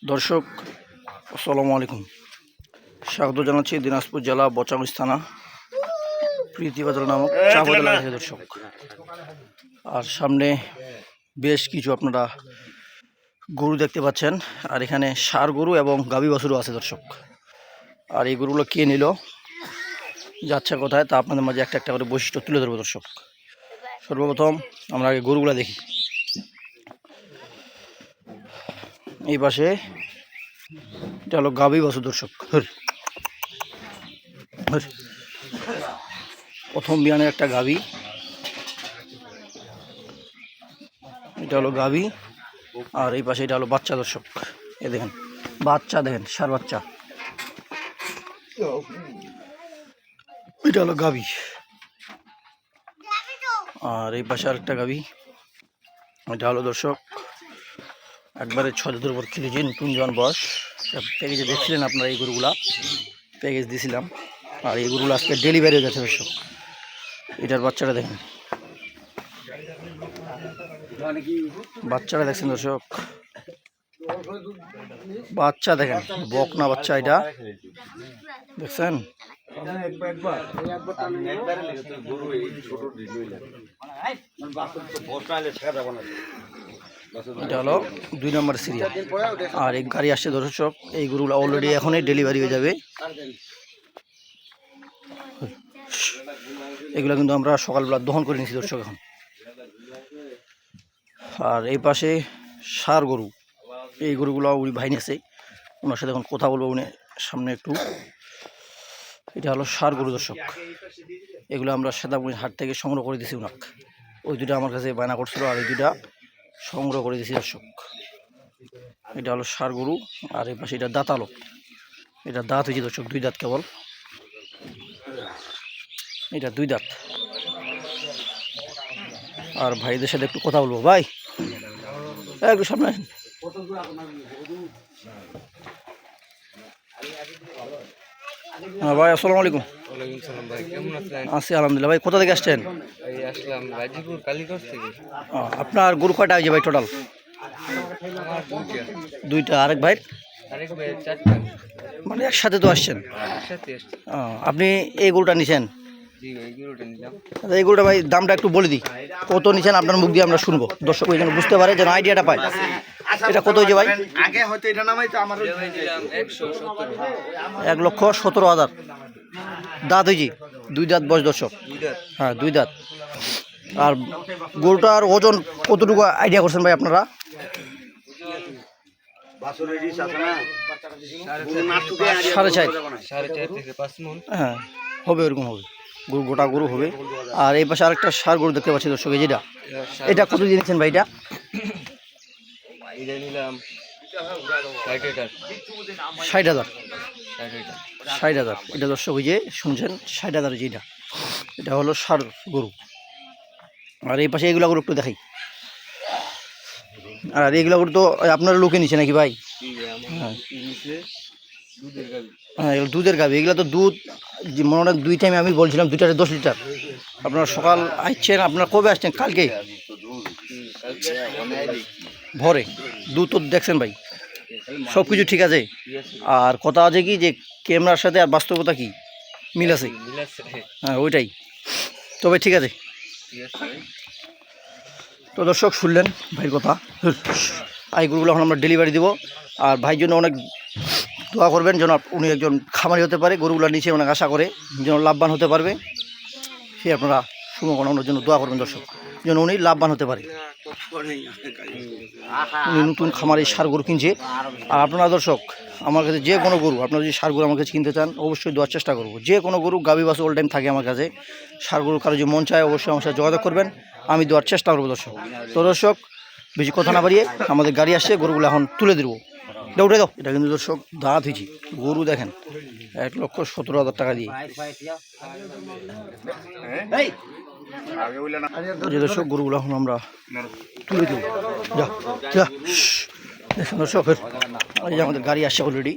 দর্শক আসসালামু আলাইকুম, স্বাগত জানাচ্ছি দিনাজপুর জেলা বচাগঞ্জ থানা প্রীতিবাজার নামক চা বাগান থেকে। দর্শক, আর সামনে বেশ কিছু আপনারা গরু দেখতে পাচ্ছেন, আর এখানে ষাঁড় গরু এবং গাভী বাছুরও আছে। দর্শক, আর এই গরুগুলো কে নিল, যাচ্ছে কোথায়, তা আপনাদের মাঝে একটা একটা করে বৈশিষ্ট্য তুলে ধরবো। দর্শক, সর্বপ্রথম আমরা আগে গরুগুলো দেখি। এই পাশে এটা হলো গাভী বাছুর। দর্শক, প্রথম বিয়ানের একটা গাভী, এটা হলো গাভী, আর এই পাশে এটা হলো বাচ্চা। দর্শক, এ দেখেন বাচ্চা, দেখেন ষাঁড় বাচ্চা, এটা হলো গাভী। আর এই পাশে আরেকটা গাভী, এটা হলো দর্শক একবারে 6 দুধের উপর কেজি, নতুন জোয়ান বয়স। প্যাকেজে দেখছিলেন আপনারা, এই গরুগুলা প্যাকেজ দিয়েছিলাম, আর এই গরুগুলো আজকে ডেলিভারি হয়ে যাচ্ছে। দর্শক, এটার বাচ্চাটা দেখেন, বাচ্চাটা দেখছেন দর্শক, বাচ্চা দেখেন, বকনা বাচ্চা, এটা দেখছেন। এটা হলো 2 নম্বর সিরিয়াল, আর এই গাড়ি আসছে। দর্শক, এই গরুগুলো অলরেডি এখনই ডেলিভারি হয়ে যাবে। এগুলো কিন্তু আমরা সকালবেলা দহন করে নিয়েছি। দর্শক, এখন আর এই পাশে ষাঁড় গরু, এই গরুগুলো উনি ভাই নিয়েছে, ওনার সাথে এখন কথা বলবো উনি সামনে একটু। এটা হলো ষাঁড় গরু। দর্শক, এগুলো আমরা সেদাপুর হাট থেকে সংগ্রহ করে দিয়েছি ওনাকে। ওই দুটা আমার কাছে বায়না করছিল, আর এই দুটা সংগ্রহ করে দিয়েছি। দর্শক, এটা হলো ষাঁড় গরু, আর এই পাশে এটা দাঁতালো, এটা দাঁত হয়েছে। দর্শক, 2 দাঁত কেবল, এটা 2 দাঁত। আর ভাইদের সাথে একটু কথা বলবো। ভাই একটু সামনে আসেন। হ্যাঁ ভাই, আসসালামু আলাইকুম। আছি আলহামদুলিল্লাহ। ভাই কোথা থেকে আসছেন? আসলাম গাজীপুর কালীগঞ্জ থেকে। আপনার গরু কয়টা হয়েছে ভাই টোটাল? দুইটা। আরেক ভাই? চারটা। মানে একসাথে তো আসছেন? আপনি এই গরুটা নিছেন? এই গরুটা ভাই দামটা একটু বলে দিই, কত নিছেন আপনার মুখ দিয়ে আমরা শুনবো, দর্শক ওই জন্য বুঝতে পারে, যেন আইডিয়াটা পায়। এটা কত হয়েছে ভাই? 1,17,000 দাঁত হয়েছে, 2 দাঁত বয়স। দর্শক, হ্যাঁ 2 দাঁত। আর গরুটার ওজন কতটুকু আইডিয়া করছেন ভাই আপনারা? 4.5 থেকে 5 মণ। হ্যাঁ হবে, ওরকম হবে, গরু গোটা গরু হবে। আর এই পাশে আরেকটা ষাঁড় গরু দেখতে পাচ্ছি। দর্শক, যেটা এটা কত দিয়েছেন ভাই? এটা নিলাম 60,000। 60,000 এটা। দর্শক, ওই যে শুনছেন 60,000 যেটা, এটা হলো ষাঁড় গরু। আর এই পাশে এগুলো গরু একটু দেখাই। আর এগুলো গরু তো আপনার লোকে নিচ্ছে নাকি ভাই? হ্যাঁ, এগুলো দুধের গাভী। এগুলো তো দুধ মনে হয় 2 টাইমে আমি বলছিলাম 2টারে 10 লিটার। আপনারা সকাল আসছেন, আপনারা কবে আসছেন? কালকে ভোরে দুধ তো দেখছেন ভাই, সব কিছু ঠিক আছে। আর কথা আছে কি, যে ক্যামেরার সাথে আর বাস্তবতা কি মিল আছে? হ্যাঁ ওইটাই, তবে ঠিক আছে। তো দর্শক, শুনলেন ভাইয়ের কথা। এই গরুগুলো এখন আমরা ডেলিভারি দিব, আর ভাইয়ের জন্য অনেক দোয়া করবেন, যেন উনি একজন খামারি হতে পারে, গরুগুলো নিচে অনেক আশা করে যেন লাভবান হতে পারবে। সে আপনারা শুভকামনা, ওনার জন্য দোয়া করবেন দর্শক, যেন উনি লাভবান হতে পারে। উনি নতুন খামারে ষাঁড় গরু কিনছে। আর আপনারা দর্শক, আমার কাছে যে কোনো গরু, আপনারা যদি ষাঁড় গরু আমার কাছে কিনতে চান, অবশ্যই দেওয়ার চেষ্টা করবো। যে কোনো গরু, গাভী বাছুর অল টাইম থাকে আমার কাছে। ষাঁড় গরু কারো যদি মন চায়, অবশ্যই আমার সাথে যোগাযোগ করবেন, আমি দেওয়ার চেষ্টা করবো দর্শক। তো দর্শক, বেশি কথা না বাড়িয়ে আমাদের গাড়ি আসছে, গরুগুলো এখন তুলে দেবো। এটা উঠে দাও। এটা কিন্তু দর্শক দাঁত হয়েছি গরু, দেখেন 1,17,000 টাকা দিয়ে। দর্শক, গরুগুলো এখন আমরা তুলে দেবো। দেখুন দর্শক, এই যে আমাদের গাড়ি আসছে অলরেডি।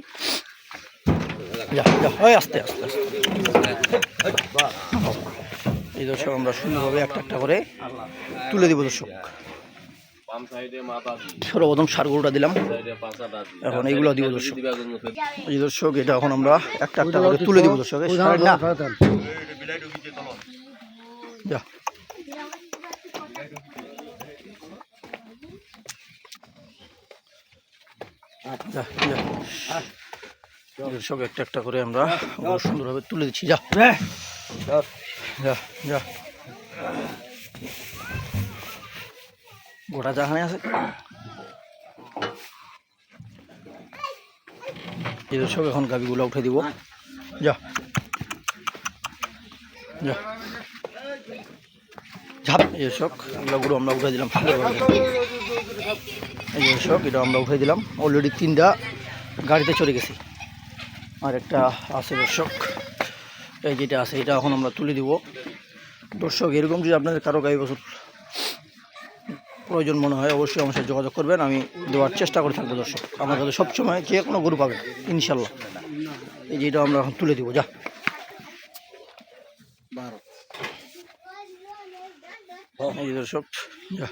আস্তে আস্তে আস্তে। এই দর্শক, আমরা সুন্দরভাবে একটা একটা করে তুলে দেবো দর্শক। সর্বপ্রথম সার গরুটা দিলাম, এখন এইগুলো দিব দর্শক। এই দর্শক এটা এখন আমরা একটা একটা করে তুলে দিব দর্শক। এই সার না যা যা যা। দর্শক একটা একটা করে আমরা সুন্দরভাবে তুলে দিচ্ছি। যা যা যা গোটা জাহানে আছে। এই দর্শক এখন গাভিগুলো উঠে দিব। যা যা ঝাপ। এই দর্শক এগুলো গরু আমরা উঠে দিলাম সুন্দরভাবে। এই দর্শক এটা আমরা উঠে দিলাম, অলরেডি 3টা গাড়িতে চলে গেছি, আর একটা আছে দর্শক। এই যেটা আছে এটা এখন আমরা তুলে দিব দর্শক। এরকম যদি আপনাদের কারো গাই বছর প্রয়োজন মনে হয় অবশ্যই আমার সাথে যোগাযোগ করবেন, আমি দেওয়ার চেষ্টা করে থাকবো দর্শক। আমার কাছে সবসময় যে কোনো গরু পাবেন ইনশাল্লাহ। এই যেটা আমরা এখন তুলে দিব। যা এই দর্শক যা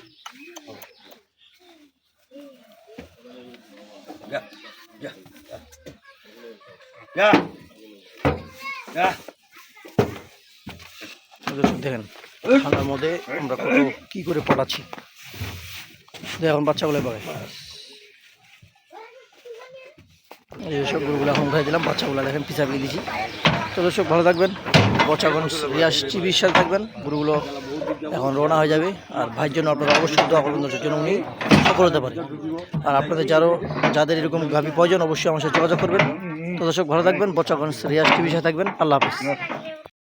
দেখেন ঠান্ডার মধ্যে আমরা কত কি করে পাঠাচ্ছি। এখন বাচ্চাগুলো পাবে। এই সব গরুগুলো এখন উঠাই দিলাম, বাচ্চাগুলো দেখেন পিছা পেয়ে দিচ্ছি। তো দর্শক ভালো থাকবেন, বচাগঞ্জ রিয়াজ টিভির সাথে থাকবেন। গরুগুলো এখন রওনা হয়ে যাবে, আর ভাইয়ের জন্য আপনারা অবশ্যই দোয়া করবেন দর্শক, যেন উনি সফল হতে পারে। আর আপনাদের যাদের এরকম গাভী প্রয়োজন অবশ্যই আমার সাথে যোগাযোগ করবেন। তো দর্শক ভালো থাকবেন, বচাগঞ্জ রিয়াজ টিভির সাথে থাকবেন। আল্লাহ হাফিজ।